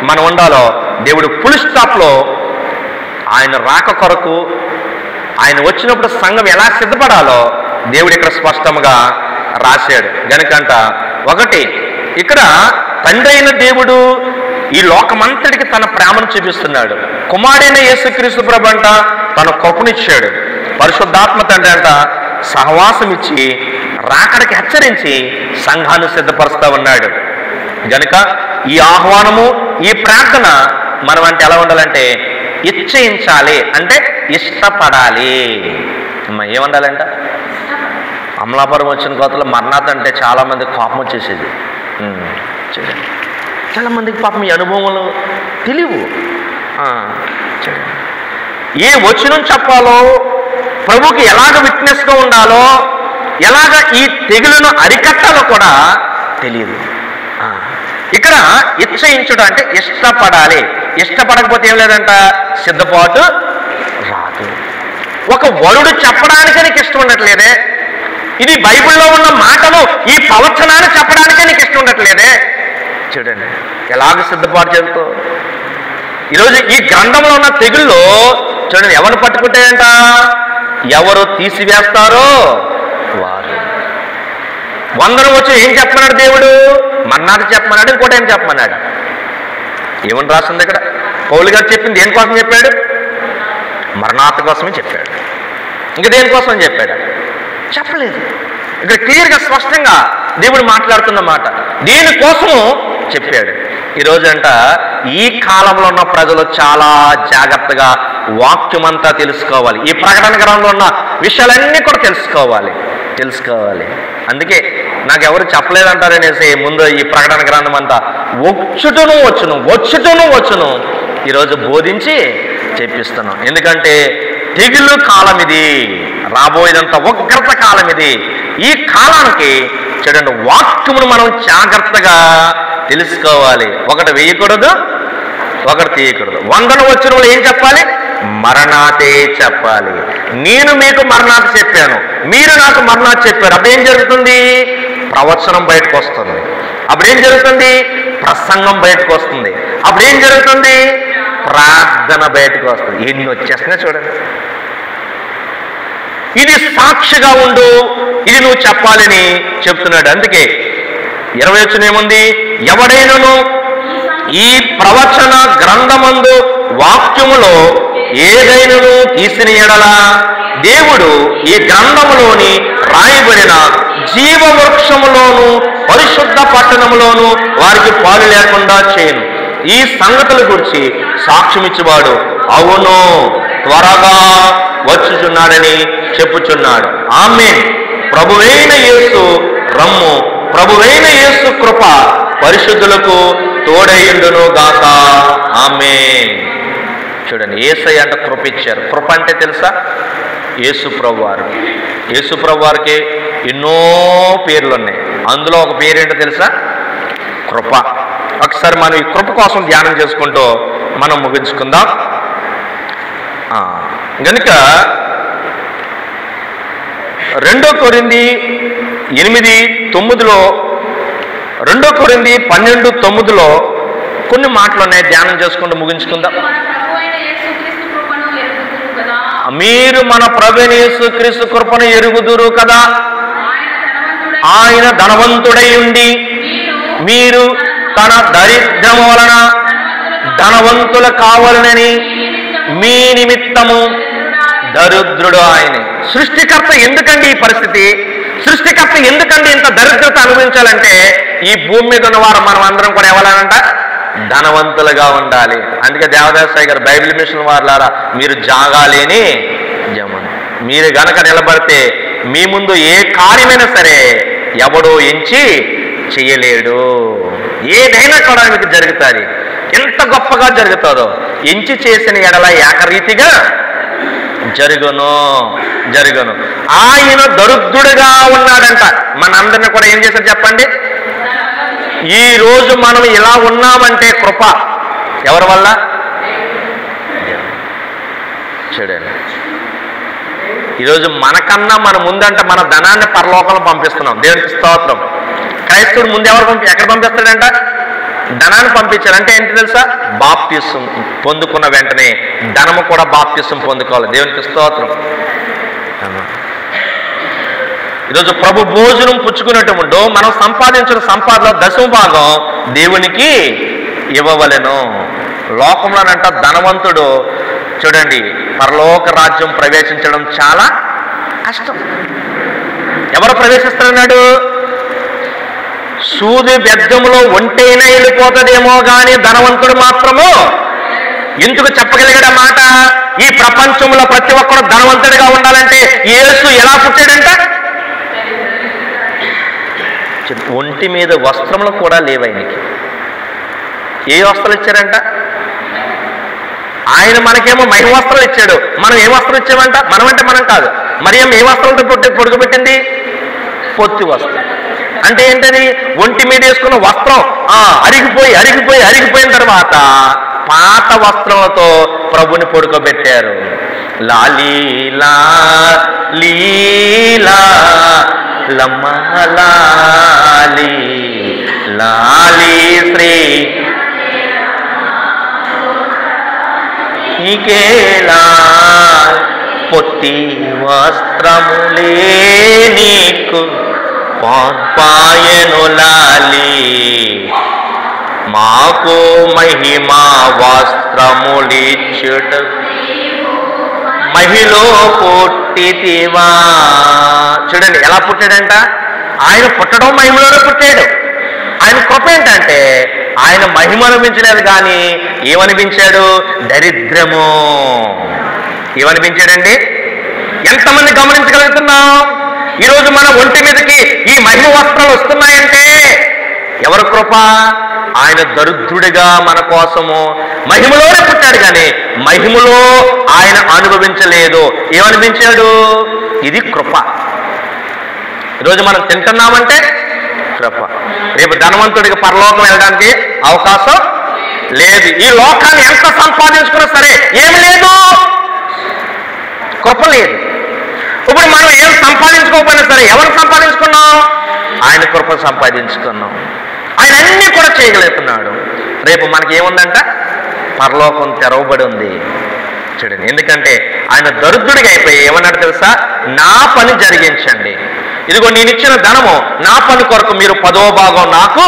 మనం ఉండాలో దేవుడు ఫుల్ స్టాప్లో ఆయన రాక కొరకు, ఆయన వచ్చినప్పుడు సంఘం ఎలా సిద్ధపడాలో దేవుడు ఇక్కడ స్పష్టంగా రాశాడు. గనుకంట ఒకటి, ఇక్కడ తండ్రి అయిన దేవుడు ఈ లోకమంతటికి తన ప్రేమను చూపిస్తున్నాడు. కుమారుడైన యేసుక్రీస్తు ప్రభు అంట తన కృపనిచ్చాడు. పరిశుద్ధాత్మ తండ్రి అంట సహవాసం ఇచ్చి రాకడికి హెచ్చరించి సంఘాన్ని సిద్ధపరుస్తూ ఉన్నాడు. గనుక ఈ ఆహ్వానము, ఈ ప్రార్థన మనం అంటే ఎలా ఉండాలంటే ఇచ్చయించాలి, అంటే ఇష్టపడాలి. ఏముండాలంట? అమలాపురం వచ్చిన కోతలో మరణాత్ అంటే చాలామంది కోపం వచ్చేసేది. చాలామందికి పాపం ఈ అనుభవములు తెలియవు. ఏ వచనం చెప్పాలో, ప్రభుకి ఎలాగ విట్నెస్గా ఉండాలో, ఎలాగ ఈ తెగులను అరికట్టాలో కూడా తెలియదు. ఇక్కడ ఇచ్చయించడం అంటే ఇష్టపడాలి. ఇష్టపడకపోతే ఏం లేదంట, సిద్ధపాటు రాదు. ఒక వరుడు చెప్పడానికే నీకు ఇష్టం ఉండట్లేదే, ఇది బైబిల్లో ఉన్న మాటలు ఈ ప్రవచనాన్ని చెప్పడానికే నీకు ఇష్టం ఉండట్లేదే. చూడండి, ఎలాగ సిద్ధపాటు చేస్తూ ఈరోజు ఈ గ్రంథంలో ఉన్న తెగుల్లో చూడండి, ఎవరు పట్టుకుంటాయంట? ఎవరు తీసివేస్తారో వారు. 100 వచ్చి ఏం చెప్పమన్నాడు దేవుడు? మన్నాడు చెప్పమన్నాడు, ఇంకోటి ఏం చెప్పమన్నాడు? ఏమని రాసింది ఇక్కడ? పౌలు గారు చెప్పింది దేనికోసం చెప్పాడు? మరణాత కోసమే చెప్పాడు. ఇంక దేనికోసం చెప్పాడు? చెప్పలేదు. ఇక్కడ క్లియర్గా స్పష్టంగా దేవుడు మాట్లాడుతున్న మాట దేనికోసము చెప్పాడు. ఈరోజు అంట ఈ కాలంలో ఉన్న ప్రజలు చాలా జాగ్రత్తగా వాక్యమంతా తెలుసుకోవాలి. ఈ ప్రకటన గ్రంథంలో ఉన్న విషయాలన్నీ కూడా తెలుసుకోవాలి. అందుకే నాకు ఎవరు చెప్పలేదంటారనేసి ముందు ఈ ప్రకటన గ్రంథం అంతా వచ్చును ఈరోజు బోధించి చెప్పిస్తున్నాం. ఎందుకంటే తెగులు కాలం ఇది, రాబోయేదంతా ఉగ్రత కాలం ఇది. ఈ కాలానికి చూడండి, వాక్యమును మనం జాగ్రత్తగా తెలుసుకోవాలి. ఒకటి వేయకూడదు, ఒకటి తీయకూడదు. 100 వచనంలో ఏం చెప్పాలి? మరణాతే చెప్పాలి. నేను మీకు మరణాత చెప్పాను, మీరు నాకు మరణాత చెప్పారు. అప్పుడేం జరుగుతుంది? ప్రవచనం బయటకు వస్తుంది. అప్పుడేం జరుగుతుంది? ప్రసంగం బయటకు వస్తుంది. అప్పుడేం జరుగుతుంది? ప్రార్థన బయటకు వస్తుంది. ఎన్ని వచ్చేస్తున్నాయి చూడండి. ఇది సాక్షిగా ఉండు, ఇది నువ్వు చెప్పాలని చెప్తున్నాడు. అందుకే 20 వచనం ఏముంది? ఎవడైనను ఈ ప్రవచన గ్రంథమందు వాక్యములో ఏదైనను తీసిన యెడల దేవుడు ఈ గ్రంథములోని రాయబడిన జీవవృక్షములోను పరిశుద్ధ పట్టణములోను వారికి పాలు లేకుండా చేయను. ఈ సంగతుల గురించి సాక్ష్యమిచ్చేవాడు అవును త్వరగా వచ్చుచున్నాడని చెప్పుచున్నాడు. ఆమేన్. ప్రభువైన యేసు రమ్ము. ప్రభువైన యేసు కృప పరిశుద్ధులకు తోడైండును గాక. ఆమేన్. చూడండి, యేసయ్య అంటే కృప ఇచ్చారు. కృప అంటే తెలుసా? యేసు ప్రభువారు. యేసుప్రభు వారికి ఎన్నో పేర్లు ఉన్నాయి. అందులో ఒక పేరేంటో తెలుసా? కృప. ఒకసారి మనం ఈ కృప కోసం ధ్యానం చేసుకుంటూ మనం ముగించుకుందాం. గనుక 2 కొరింథీ 8:9లో 2 కొరింథీ 12:9లో కొన్ని మాటలు ఉన్నాయి. ధ్యానం చేసుకుంటూ ముగించుకుందాం. మీరు మన ప్రభువైన యేసుక్రీస్తు కృపను ఎరుగుదురు కదా. ఆయన ధనవంతుడై ఉండి మీరు తన దరిద్రము వలన ధనవంతులు కావాలనని మీ నిమిత్తము దరిద్రుడు ఆయనే. సృష్టికర్త ఎందుకండి ఈ పరిస్థితి? సృష్టికర్త ఎందుకండి ఇంత దరిద్రత అనుభవించాలంటే ఈ భూమి మీద ఉన్న వారు మనం అందరం కూడా ఎవరనంట? ధనవంతులుగా ఉండాలి. అందుకే దేవదాసయ్య గారు బైబిల్ మిషన్ వారులారా, మీరు జాగాలేని జమను. మీరు గనక నిలబడితే మీ ముందు ఏ కార్యమైనా సరే ఎవడో ఎంచి చేయలేడు. ఏదైనా కూడా మీకు జరుగుతుంది. ఎంత గొప్పగా జరుగుతుందో ఎంచి చేసిన ఎడల ఏకరీతిగా జరుగును. ఆయన దరిద్రుడుగా ఉన్నాడంట. మనందరినీ కూడా ఏం చేశారు చెప్పండి? ఈ రోజు మనం ఇలా ఉన్నామంటే కృప ఎవరి వల్ల? చూడండి, ఈరోజు మనకన్నా మన ముందంట మన ధనాన్ని పరలోకంలో పంపిస్తున్నాం. దేవునికి స్తోత్రం. క్రైస్తవుడు ముందు ఎక్కడ పంపిస్తాడంట? ధనాన్ని పంపించాడు. అంటే ఏంటి తెలుసా? బాప్తిసం పొందుకున్న వెంటనే ధనము కూడా బాప్తిసం పొందుకోవాలి. దేవునికి స్తోత్రం. ఈరోజు ప్రభు భోజనం పుచ్చుకునేటప్పుడు మనం సంపాదించిన సంపాదనలో 10వ భాగం దేవునికి ఇవ్వవలెను. లోకంలోనంట ధనవంతుడు చూడండి పరలోక రాజ్యం ప్రవేశించడం చాలా కష్టం. ఎవరు ప్రవేశిస్తారన్నాడు? సూది బెద్దములో ఒంటైనా వెళ్ళిపోతుందేమో కానీ ధనవంతుడు మాత్రము. ఎందుకు చెప్పగలిగాడు ఆ మాట? ఈ ప్రపంచంలో ప్రతి ఒక్కరు ధనవంతుడిగా ఉండాలంటే యేసు ఎలా పుట్టాడంట? ఒంటి మీద వస్త్రములు కూడా లేవు ఆయనకి. ఏ వస్త్రాలు ఇచ్చారంట? ఆయన మనకేమో మహిమ వస్త్రాలు ఇచ్చాడు. మనం ఏ వస్త్రం ఇచ్చామంట? మనమంటే మనం కాదు. మరి ఏ వస్త్రంతో పొడుగుపెట్టింది? పొత్తి వస్త్రం. అంటే ఏంటది? ఒంటి మీద వేసుకున్న వస్త్రం అరిగిపోయిన తర్వాత పాత వస్త్రంతో ప్రభుని పడుకోబెట్టారు. లాలీలా లీలా లమ్మలాలి లాలి శ్రీ నీకేలా పొత్తి వస్త్రములే నీకు పాయను లాలి మాకు మహిమా వస్త్రములిచ్చుట మహిలో పుట్టితివా. చూడండి ఎలా పుట్టాడంట? ఆయన పుట్టడం మహిమలోనే పుట్టాడు. ఆయన కృప ఏంటంటే ఆయన మహిమ అనిపించలేదు కానీ ఏమనిపించాడు? దరిద్రము. ఏమనిపించాడండి? ఎంతమంది గమనించగలుగుతున్నాం? ఈరోజు మన ఒంటి మీదకి ఈ మహిమ వస్త్రాలు వస్తున్నాయంటే ఎవరి కృప? ఆయన దరిద్రుడిగా మన కోసము మహిమలోనే పుట్టాడు కానీ మహిమలో ఆయన అనుభవించలేదు. ఏమనిపించాడు? ఇది కృప. ఈరోజు మనం తింటున్నామంటే కృప. రేపు ధనవంతుడికి పరలోకం వెళ్ళడానికి అవకాశం లేదు. ఈ లోకాన్ని ఎంత సంపాదించుకున్నా సరే ఏమి లేదు, కృప లేదు. ఇప్పుడు మనం ఏం సంపాదించుకోకపోయినా సరే ఎవరు సంపాదించుకున్నాం? ఆయన కృప సంపాదించుకున్నాం. ఆయన అన్నీ కూడా చేయగలుగుతున్నాడు. రేపు మనకి ఏముందంట? పరలోకం తెరవబడి ఉంది. చూడండి, ఎందుకంటే ఆయన దరిద్రుడిగా అయిపోయి ఏమన్నాడు తెలుసా? నా పని జరిగించండి. ఇదిగో నేను ఇచ్చిన ధనము నా పని కొరకు మీరు 10వ భాగం నాకు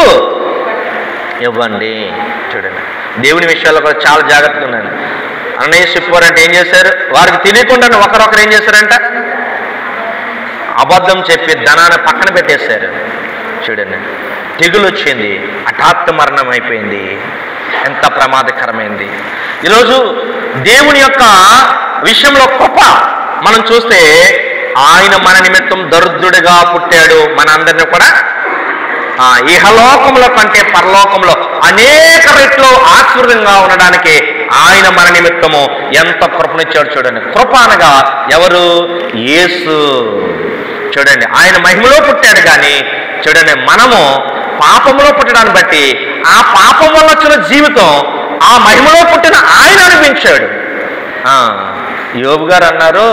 ఇవ్వండి. చూడండి, దేవుని విషయాల్లో కూడా చాలా జాగ్రత్తగా ఉన్నాను. అన్నయ్య చెప్పారంటే ఏం చేశారు? వారికి తెలియకుండా ఒకరొకరు ఏం చేశారంట? అబద్ధం చెప్పి ధనాన్ని పక్కన పెట్టేశారు. చూడండి, తెగులు వచ్చింది, హఠాత్ మరణం అయిపోయింది. ఎంత ప్రమాదకరమైంది. ఈరోజు దేవుని యొక్క విషయంలో కృప మనం చూస్తే ఆయన మన నిమిత్తం దరిద్రుడిగా పుట్టాడు. మన అందరినీ కూడా ఇహలోకంలో కంటే పరలోకంలో అనేక రెట్లు ఆశ్చర్యంగా ఉండడానికి ఆయన మన నిమిత్తము ఎంత కృపనిచ్చాడు. చూడండి, కృప అనగా ఎవరు? యేసు. చూడండి, ఆయన మహిమలో పుట్టాడు, కానీ చూడండి మనము పాపంలో పుట్టడాన్ని బట్టి ఆ పాపం వల్ల వచ్చిన జీవితం ఆ మహిమలో పుట్టిన ఆయన అనిపించాడు. యోబు గారు అన్నారు,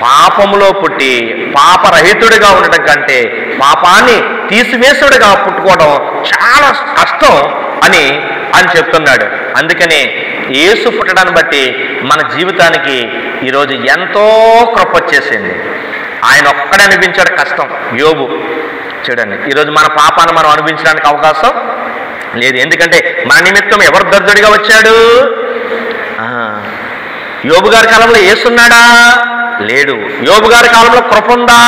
పాపములో పుట్టి పాపరహితుడిగా ఉండటం కంటే పాపాన్ని తీసివేసుడిగా పుట్టుకోవడం చాలా కష్టం అని చెప్తున్నాడు. అందుకనే యేసు పుట్టడాన్ని బట్టి మన జీవితానికి ఈరోజు ఎంతో కృప వచ్చేసింది. ఆయన ఒక్కడే అనిపించాడు కష్టం. యోబు చూడండి, ఈరోజు మన పాపాన్ని మనం అనిపించడానికి అవకాశం లేదు. ఎందుకంటే మన నిమిత్తం ఎవరు దర్దుడిగా వచ్చాడు? యోబు గారి కాలంలో యేసున్నాడా? లేడు. యోబు గారి కాలంలో కృప ఉందా?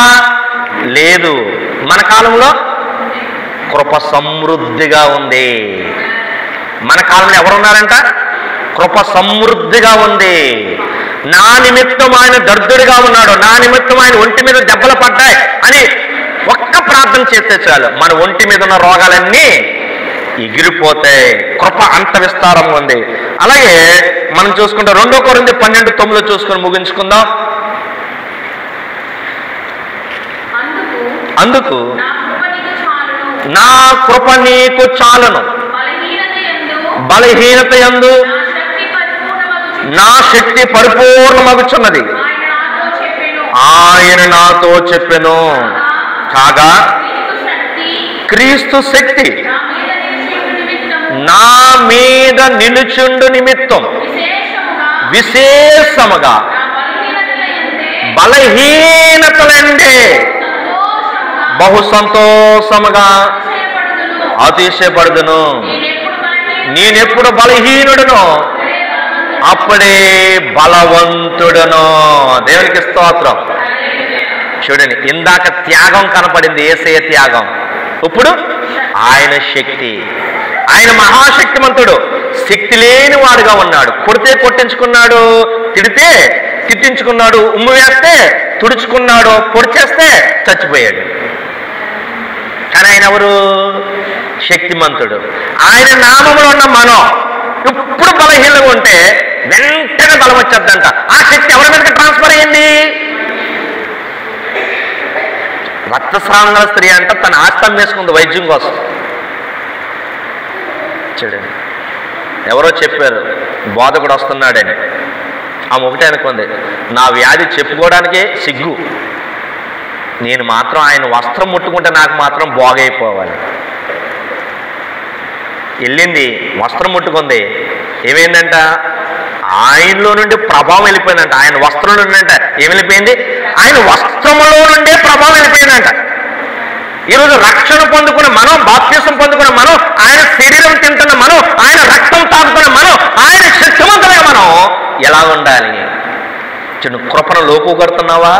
లేదు. మన కాలంలో కృప సమృద్ధిగా ఉంది. మన కాలంలో ఎవరున్నారంట? కృప సమృద్ధిగా ఉంది. నా నిమిత్తం ఆయన దర్దుడిగా ఉన్నాడు, నా నిమిత్తం ఆయన ఒంటి మీద దెబ్బలు పడ్డాయి అని ఒక్క ప్రార్థన చేస్తే చాలు, మన ఒంటి మీద ఉన్న రోగాలన్నీ ఎగిరిపోతాయి. కృప అంత విస్తారంగా ఉంది. అలాగే మనం చూసుకుంటే 2 కొరింథీ 12:9 చూసుకొని ముగించుకుందాం. అందుకు నా కృప నీకు చాలును, బలహీనత యందు నా శక్తి పరిపూర్ణమగుచున్నది ఆయన నాతో చెప్పెను. కాగా క్రీస్తు శక్తి నా మీద నిలుచుండు నిమిత్తం విశేషముగా బలహీనతలండే బహు సంతోషముగా అతిశయపడుదును. నేనెప్పుడు బలహీనుడునో అప్పుడే బలవంతుడును. దేవునికి స్తోత్రం. చూడండి, ఇందాక త్యాగం కనపడింది, యేసయ్య త్యాగం. ఇప్పుడు ఆయన శక్తి. ఆయన మహాశక్తిమంతుడు, శక్తి లేని వాడుగా ఉన్నాడు. కొడితే కొట్టించుకున్నాడు, తిడితే తిట్టించుకున్నాడు, ఉమ్ము వేస్తే తుడుచుకున్నాడు, పొడి చేస్తే చచ్చిపోయాడు. కానీ ఆయన ఎవరు? శక్తిమంతుడు. ఆయన నామములో ఉన్న మనం ఇప్పుడు బలహీనంగా ఉంటే వెంటనే బలం వచ్చేద్దంట. ఆ శక్తి ఎవరి మీదకి ట్రాన్స్ఫర్ అయ్యింది? రక్తస్రావం గల స్త్రీ అంట తన ఆస్తం వేసుకుంది వైద్యం కోసం. చూడండి, ఎవరో చెప్పారు బోధకుడు వస్తున్నాడని. ఆమె ఒకటే అనుకుంది, నా వ్యాధి చెప్పుకోవడానికే సిగ్గు, నేను మాత్రం ఆయన వస్త్రం ముట్టుకుంటే నాకు మాత్రం బాగైపోవాలి. వెళ్ళింది, వస్త్రం ముట్టుకుంది, ఏమైందంట? ఆయనలో నుండి ప్రభావం వెళ్ళిపోయిందంట. ఆయన వస్త్రం నుండి అంట ఏం వెళ్ళిపోయింది? ఆయన వస్త్రంలో నుండే ప్రభావం వెళ్ళిపోయిందంట. ఈరోజు రక్షణ పొందుకున్న మనం, బాప్తిసం పొందుకున్న మనం, ఆయన శరీరం తింటున్న మనం, ఆయన రక్తం తాగుతున్న మనం, ఆయన శక్తివంతులుగా మనం ఎలా ఉండాలి? చిన్న కృపను లోకు కడుతున్నావా?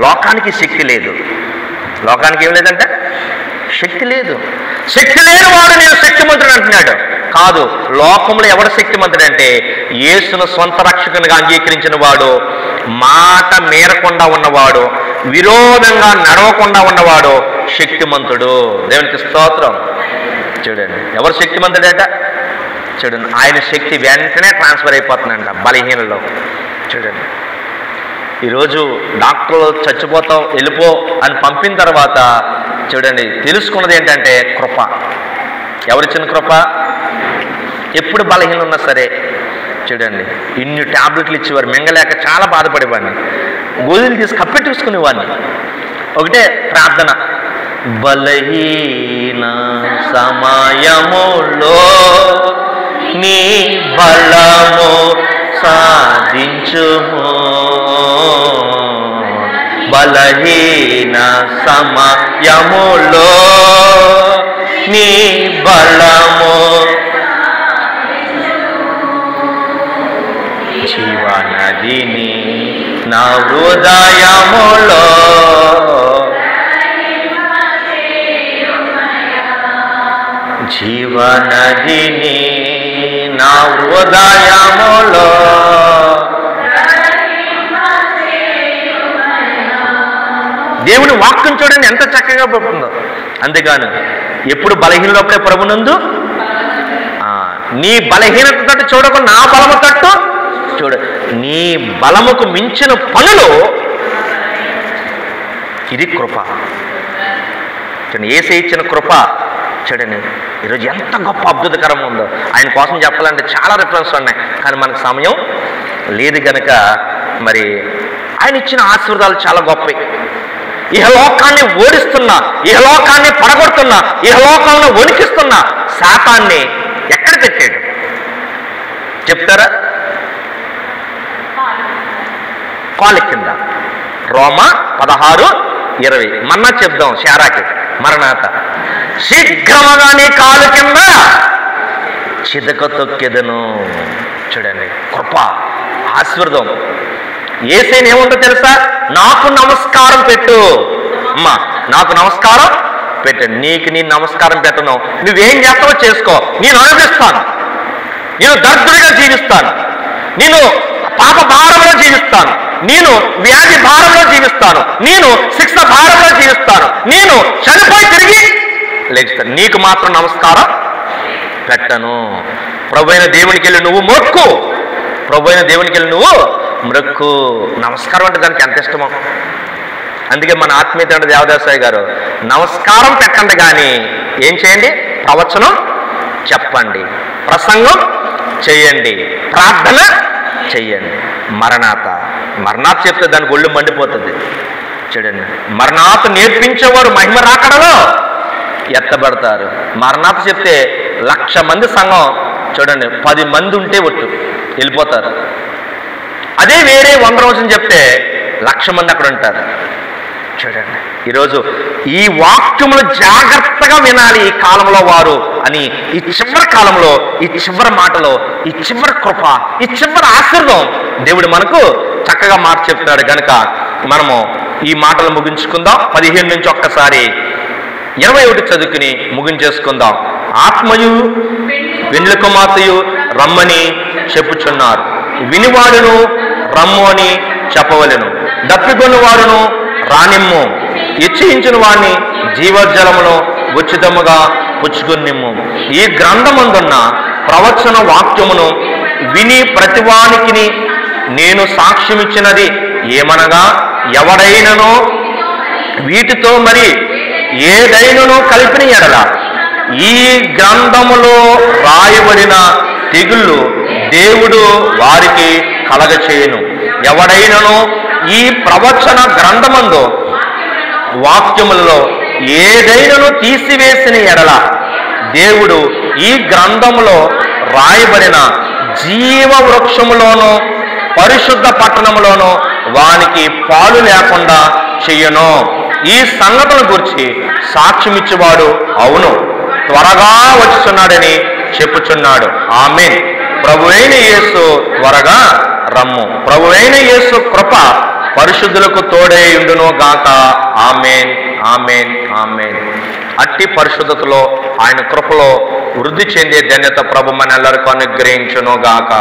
లోకానికి శక్తి లేదు. లోకానికి ఏం లేదంటే శక్తి లేదు. శక్తి లేని వాడు నేను శక్తిమంతుడు అంటున్నాడు. కాదు, లోకంలో ఎవరు శక్తిమంతుడు అంటే యేసును సొంత రక్షకునిగా అంగీకరించిన వాడు, మాట మీరకుండా ఉన్నవాడు, విరోధంగా నడవకుండా ఉన్నవాడు శక్తిమంతుడు. దేవునికి స్తోత్రం. చూడండి, ఎవరు శక్తిమంతుడంట? చూడండి, ఆయన శక్తి వెంటనే ట్రాన్స్ఫర్ అయిపోతుందంట బలహీనలో. చూడండి, ఈరోజు డాక్టర్లు చచ్చిపోతావు వెళ్ళిపో అని పంపిన తర్వాత చూడండి తెలుసుకున్నది ఏంటంటే కృప. ఎవరిచ్చిన కృప? ఎప్పుడు బలహీన ఉన్నా సరే చూడండి, ఇన్ని ట్యాబ్లెట్లు ఇచ్చేవారు, మింగలేక చాలా బాధపడేవాడిని, గోధులు తీసి కప్పెట్టేసుకునేవాడిని. ఒకటే ప్రార్థన, బలహీన సమయములో నీ బలము సాధించుము, బలహీన సమయములో నీ బలము, జీవనదిని నా హృదయములో, జీవనదిని నా హృదయములో. దేవుని వాక్యం చూడండి ఎంత చక్కగా పడుతుందో. అంతేగాను ఎప్పుడు బలహీనప్పుడే ప్రభునందు నీ బలహీనత తట్టు చూడకుండా నా బలము తట్టు చూడు. నీ బలముకు మించిన పనులు. ఇది కృప. చూడండి, యేసయ్య ఇచ్చిన కృప చూడండి ఈరోజు ఎంత గొప్ప అద్భుతకరంగా ఉందో. ఆయన కోసం చెప్పాలంటే చాలా రిఫరెన్స్ ఉన్నాయి, కానీ మనకు సమయం లేదు గనక మరి ఆయన ఇచ్చిన ఆశీర్వాదాలు చాలా గొప్పవి. ఇహలోకాన్ని ఓడిస్తున్నా, ఇహలోకాన్ని పడగొడుతున్నా, ఇహలోకంలో వణికిస్తున్నా శాతాన్ని ఎక్కడ పెట్టాడు చెప్తారా? కాలు కింద. రోమా 16:20 మన్నా చెప్దాం. శారాకి మరణాత శీఘ్రముగానే కాలు కింద చితక తొక్కెదను. చూడండి, కృప, ఆశీర్వాదం. యేసయ్యని ఏముందో తెలుసా? నాకు నమస్కారం పెట్టు అమ్మా, నాకు నమస్కారం పెట్టు. నీకు నేను నమస్కారం పెట్టను, నువ్వేం చేస్తావో చేసుకో, నేను అనుభవిస్తాను, నేను దరిద్రుడిగా జీవిస్తాను, నేను పాప భారంలో జీవిస్తాను, నేను వ్యాధి భారంలో జీవిస్తాను, నేను శిక్ష భారంలో జీవిస్తాను, నేను చనిపోయి తిరిగి లేస్తాను, నీకు మాత్రం నమస్కారం పెట్టను. ప్రభు అయిన దేవునికి వెళ్ళి నువ్వు మొక్కు, ప్రభు అయిన దేవునికి వెళ్ళి నువ్వు మొక్కు. నమస్కారం అంటే దానికి ఎంత ఇష్టమో. అందుకే మన ఆత్మీయ తండ్రి దేవదాసాయి గారు నమస్కారం పెట్టండి కానీ ఏం చేయండి? ప్రవచనం చెప్పండి, ప్రసంగం చేయండి, ప్రార్థన చెయ్యండి. మరణాత చెప్తే దానికి ఒళ్ళు మండిపోతుంది. చూడండి, మరణాత నేర్పించేవారు మహిమ రాకడలో ఎత్తబడతారు. మరణాత చెప్తే 1,00,000 మంది సంఘం చూడండి 10 మంది ఉంటే ఒట్టు వెళ్ళిపోతారు. అదే వేరే 100 రోజులు చెప్తే 1,00,000 మంది అక్కడ ఉంటారు. చూడండి, ఈరోజు ఈ వాక్యములు జాగ్రత్తగా వినాలి ఈ కాలంలో వారు అని. ఈ చివరి కాలంలో, ఈ చివరి మాటలో, ఈ చివరి కృప, ఈ చివరి ఆశీర్వాదం దేవుడు మనకు చక్కగా మాట చెప్తున్నాడు కనుక మనము ఈ మాటలు ముగించుకుందాం. 15 నుంచి ఒక్కసారి 21 చదువుకుని ముగించేసుకుందాం. ఆత్మయు పెండ్లి కుమార్తెయు రమ్మని చెప్పుచున్నారు, వినివాడును రమ్ము అని చెప్పవలెను, దప్పికొన్న వాడును రానిమ్ము, ఇచ్చించిన వాడిని జీవజలమును ఉచితముగా పుచ్చుకునిమ్ము. ఈ గ్రంథమందున్న ప్రవచన వాక్యమును విని ప్రతివానికి నేను సాక్ష్యమిచ్చినది ఏమనగా, ఎవడైనను వీటితో మరి ఏదైనను కలిపిన ఎడల ఈ గ్రంథములో రాయబడిన తెగుళ్ళు దేవుడు వారికి కలగచేయును. ఎవడైనను ఈ ప్రవచన గ్రంథమందు వాక్యములలో ఏదైనను తీసివేసిన ఎడల దేవుడు ఈ గ్రంథములో రాయబడిన జీవ వృక్షములోనూ పరిశుద్ధ పట్టణములోనూ వానికి పాలు లేకుండా చెయ్యను. ఈ సంగతుల గురించి సాక్ష్యమిచ్చేవాడు అవును, త్వరగా వచ్చుచున్నాడని చెప్పుచున్నాడు. ఆమేన్. ప్రభువైన యేసు త్వరగా రమ్ము. ప్రభువైన యేసు కృప పరిశుద్ధులకు తోడేయుండును గాక. ఆమేన్, ఆమేన్, ఆమేన్. అట్టి పరిశుద్ధతలో ఆయన కృపలో వృద్ధి చెందే ధన్యత ప్రభు మన ಎಲ್ಲರಿಗೂ అనుగ్రహించును గాక.